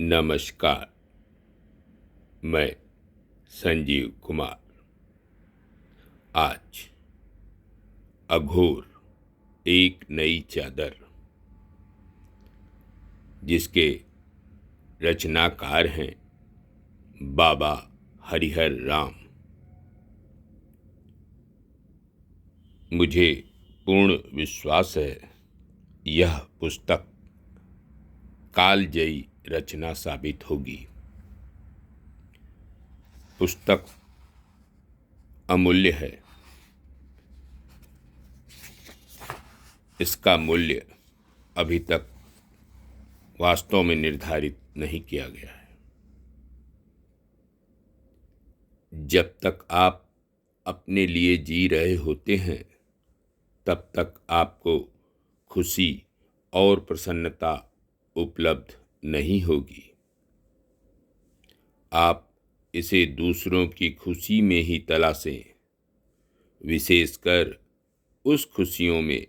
नमस्कार। मैं संजीव कुमार। आज अघोर एक नई चादर, जिसके रचनाकार हैं बाबा हरिहर राम। मुझे पूर्ण विश्वास है यह पुस्तक कालजयी रचना साबित होगी। पुस्तक अमूल्य है। इसका मूल्य अभी तक वास्तव में निर्धारित नहीं किया गया है। जब तक आप अपने लिए जी रहे होते हैं, तब तक आपको खुशी और प्रसन्नता उपलब्ध नहीं होगी। आप इसे दूसरों की खुशी में ही तलाशें, विशेषकर उस खुशियों में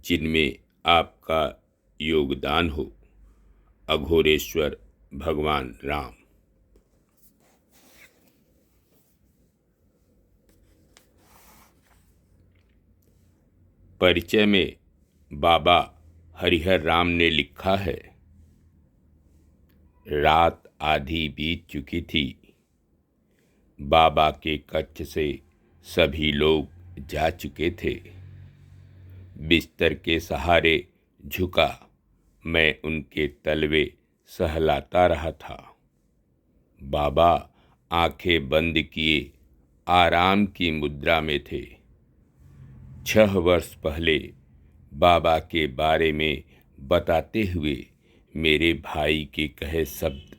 जिनमें आपका योगदान हो। अघोरेश्वर भगवान राम। परिचय में बाबा हरिहर राम ने लिखा है, रात आधी बीत चुकी थी। बाबा के कक्ष से सभी लोग जा चुके थे। बिस्तर के सहारे झुका मैं उनके तलवे सहलाता रहा था। बाबा आंखें बंद किए आराम की मुद्रा में थे। 6 वर्ष पहले बाबा के बारे में बताते हुए मेरे भाई के कहे शब्द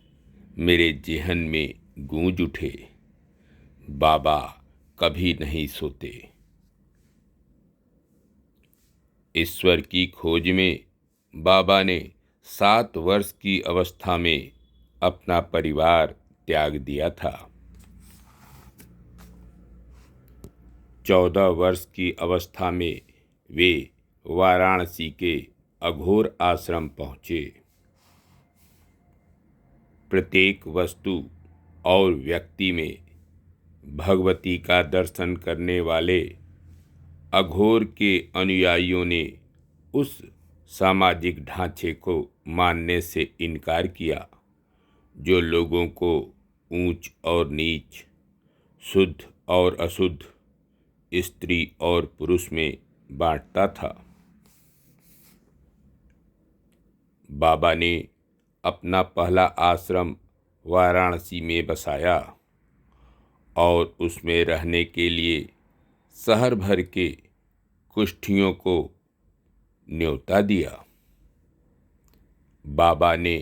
मेरे जेहन में गूंज उठे। बाबा कभी नहीं सोते। ईश्वर की खोज में बाबा ने 7 वर्ष की अवस्था में अपना परिवार त्याग दिया था। 14 वर्ष की अवस्था में वे वाराणसी के अघोर आश्रम पहुँचे। प्रत्येक वस्तु और व्यक्ति में भगवती का दर्शन करने वाले अघोर के अनुयायियों ने उस सामाजिक ढांचे को मानने से इनकार किया जो लोगों को ऊंच और नीच, शुद्ध और अशुद्ध, स्त्री और पुरुष में बांटता था। बाबा ने अपना पहला आश्रम वाराणसी में बसाया और उसमें रहने के लिए शहर भर के कुष्ठियों को न्योता दिया। बाबा ने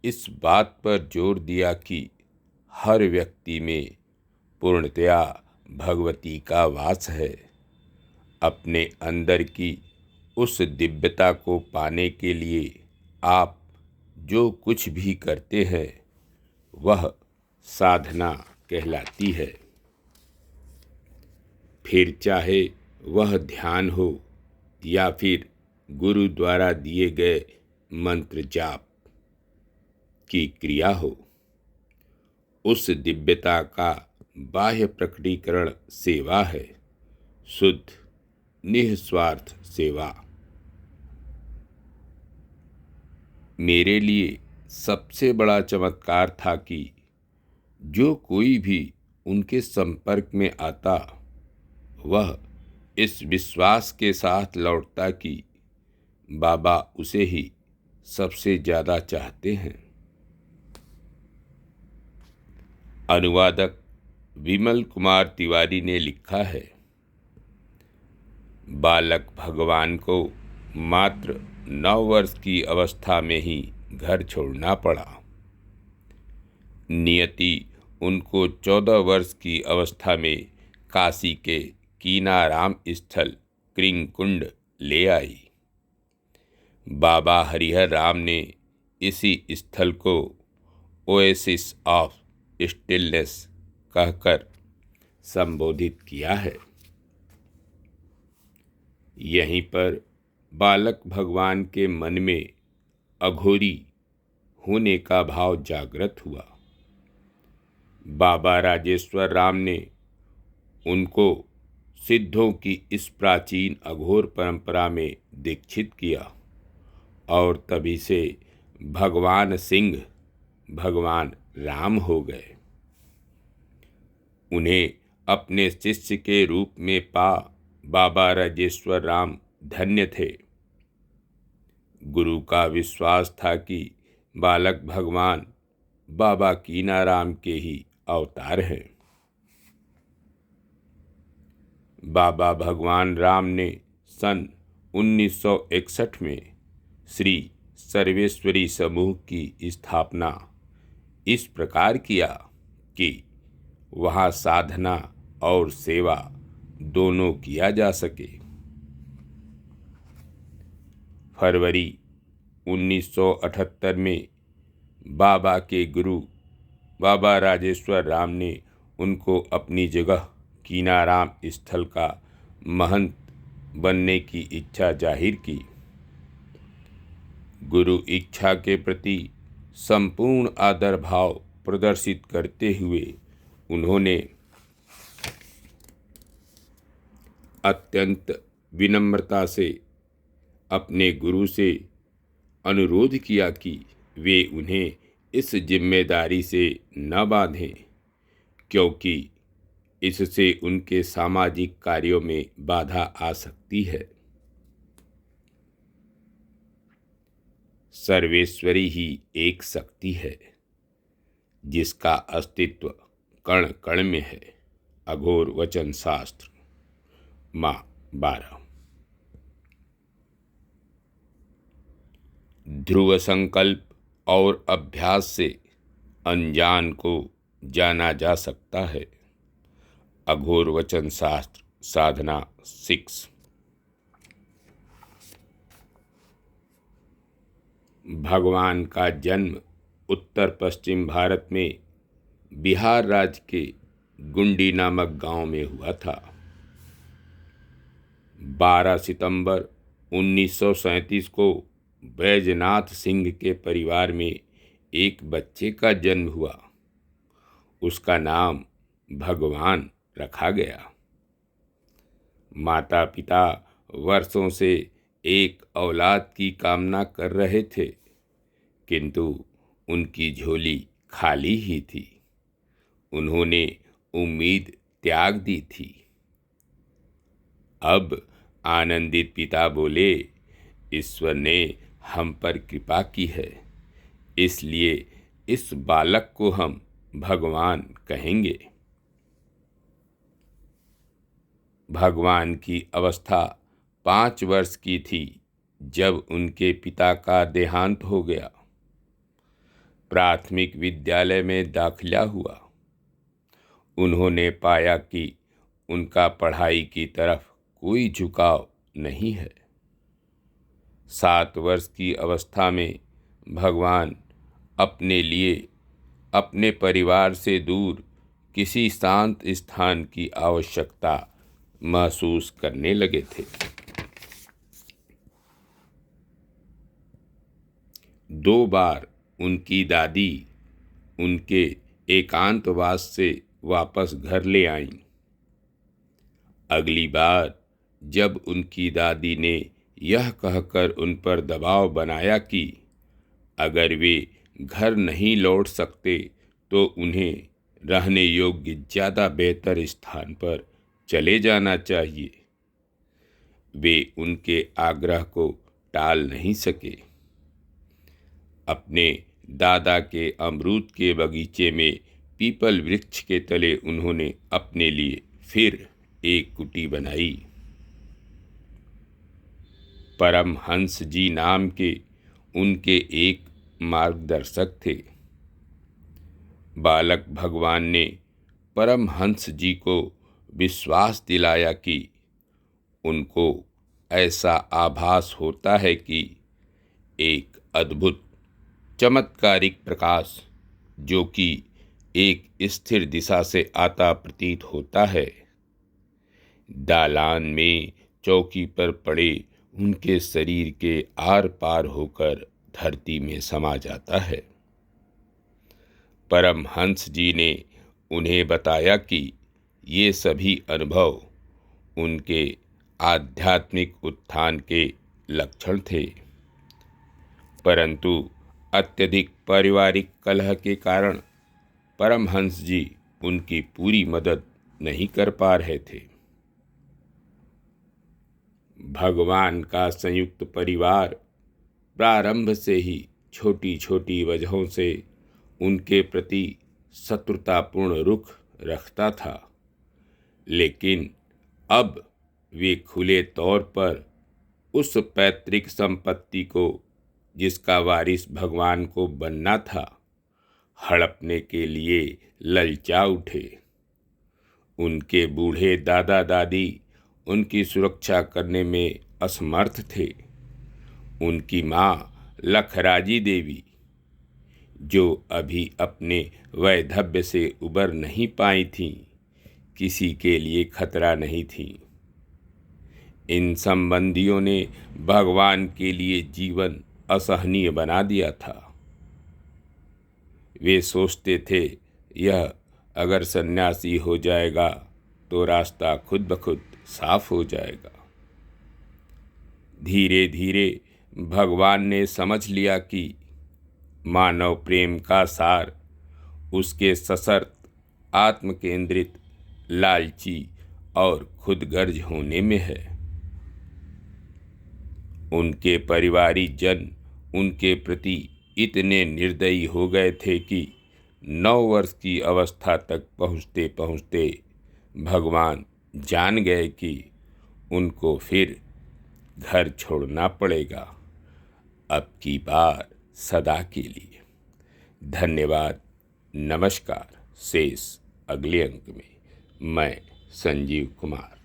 इस बात पर जोर दिया कि हर व्यक्ति में पूर्णतया भगवती का वास है। अपने अंदर की उस दिव्यता को पाने के लिए आप जो कुछ भी करते हैं वह साधना कहलाती है। फिर चाहे वह ध्यान हो या फिर गुरु द्वारा दिए गए मंत्र जाप की क्रिया हो, उस दिव्यता का बाह्य प्रकटीकरण सेवा है, शुद्ध निस्वार्थ सेवा। मेरे लिए सबसे बड़ा चमत्कार था कि जो कोई भी उनके संपर्क में आता, वह इस विश्वास के साथ लौटता कि बाबा उसे ही सबसे ज़्यादा चाहते हैं। अनुवादक विमल कुमार तिवारी ने लिखा है, बालक भगवान को मात्र 9 वर्ष की अवस्था में ही घर छोड़ना पड़ा। नियति उनको 14 वर्ष की अवस्था में काशी के कीनाराम स्थल कृंगकुंड ले आई। बाबा हरिहर राम ने इसी स्थल को ओएसिस ऑफ स्टिलनेस कहकर संबोधित किया है। यहीं पर बालक भगवान के मन में अघोरी होने का भाव जागृत हुआ। बाबा राजेश्वर राम ने उनको सिद्धों की इस प्राचीन अघोर परंपरा में दीक्षित किया और तभी से भगवान सिंह भगवान राम हो गए। उन्हें अपने शिष्य के रूप में पा बाबा राजेश्वर राम धन्य थे। गुरु का विश्वास था कि बालक भगवान बाबा कीनाराम के ही अवतार हैं। बाबा भगवान राम ने सन 1961 में श्री सर्वेश्वरी समूह की स्थापना इस प्रकार किया कि वहाँ साधना और सेवा दोनों किया जा सके। फरवरी 1978 में बाबा के गुरु बाबा राजेश्वर राम ने उनको अपनी जगह कीनाराम स्थल का महंत बनने की इच्छा जाहिर की। गुरु इच्छा के प्रति संपूर्ण आदर भाव प्रदर्शित करते हुए उन्होंने अत्यंत विनम्रता से अपने गुरु से अनुरोध किया कि वे उन्हें इस जिम्मेदारी से न बांधें, क्योंकि इससे उनके सामाजिक कार्यों में बाधा आ सकती है। सर्वेश्वरी ही एक शक्ति है जिसका अस्तित्व कण कण में है। अघोर वचन शास्त्र माँ 12। ध्रुव संकल्प और अभ्यास से अनजान को जाना जा सकता है। अघोर वचन शास्त्र साधना 6। भगवान का जन्म उत्तर पश्चिम भारत में बिहार राज्य के गुंडी नामक गांव में हुआ था। 12 सितंबर 1937 को बैजनाथ सिंह के परिवार में एक बच्चे का जन्म हुआ। उसका नाम भगवान रखा गया। माता पिता वर्षों से एक औलाद की कामना कर रहे थे, किंतु उनकी झोली खाली ही थी। उन्होंने उम्मीद त्याग दी थी। अब आनंदित पिता बोले, ईश्वर ने हम पर कृपा की है, इसलिए इस बालक को हम भगवान कहेंगे। भगवान की अवस्था 5 वर्ष की थी जब उनके पिता का देहांत हो गया। प्राथमिक विद्यालय में दाखिला हुआ। उन्होंने पाया कि उनका पढ़ाई की तरफ कोई झुकाव नहीं है। 7 वर्ष की अवस्था में भगवान अपने लिए अपने परिवार से दूर किसी शांत स्थान की आवश्यकता महसूस करने लगे थे। 2 बार उनकी दादी उनके एकांतवास से वापस घर ले आईं। अगली बार जब उनकी दादी ने यह कहकर उन पर दबाव बनाया कि अगर वे घर नहीं लौट सकते तो उन्हें रहने योग्य ज़्यादा बेहतर स्थान पर चले जाना चाहिए, वे उनके आग्रह को टाल नहीं सके। अपने दादा के अमरूद के बगीचे में पीपल वृक्ष के तले उन्होंने अपने लिए फिर एक कुटी बनाई। परमहंस जी नाम के उनके एक मार्गदर्शक थे। बालक भगवान ने परमहंस जी को विश्वास दिलाया कि उनको ऐसा आभास होता है कि एक अद्भुत चमत्कारिक प्रकाश, जो कि एक स्थिर दिशा से आता प्रतीत होता है, दालान में चौकी पर पड़े उनके शरीर के आर पार होकर धरती में समा जाता है। परमहंस जी ने उन्हें बताया कि ये सभी अनुभव उनके आध्यात्मिक उत्थान के लक्षण थे, परंतु अत्यधिक पारिवारिक कलह के कारण परमहंस जी उनकी पूरी मदद नहीं कर पा रहे थे। भगवान का संयुक्त परिवार प्रारंभ से ही छोटी छोटी वजहों से उनके प्रति शत्रुतापूर्ण रुख रखता था, लेकिन अब वे खुले तौर पर उस पैतृक संपत्ति को, जिसका वारिस भगवान को बनना था, हड़पने के लिए ललचा उठे। उनके बूढ़े दादा दादी उनकी सुरक्षा करने में असमर्थ थे। उनकी माँ लखराजी देवी, जो अभी अपने वैधव्य से उबर नहीं पाई थीं, किसी के लिए खतरा नहीं थीं। इन संबंधियों ने भगवान के लिए जीवन असहनीय बना दिया था। वे सोचते थे, यह अगर सन्यासी हो जाएगा तो रास्ता खुद ब खुद साफ हो जाएगा। धीरे धीरे भगवान ने समझ लिया कि मानव प्रेम का सार उसके सशर्त, आत्म केंद्रित, लालची और खुदगर्ज होने में है। उनके परिवारी जन उनके प्रति इतने निर्दयी हो गए थे कि 9 वर्ष की अवस्था तक पहुँचते पहुँचते भगवान जान गए कि उनको फिर घर छोड़ना पड़ेगा, अब की बार सदा के लिए। धन्यवाद। नमस्कार। शेष अगले अंक में। मैं संजीव कुमार।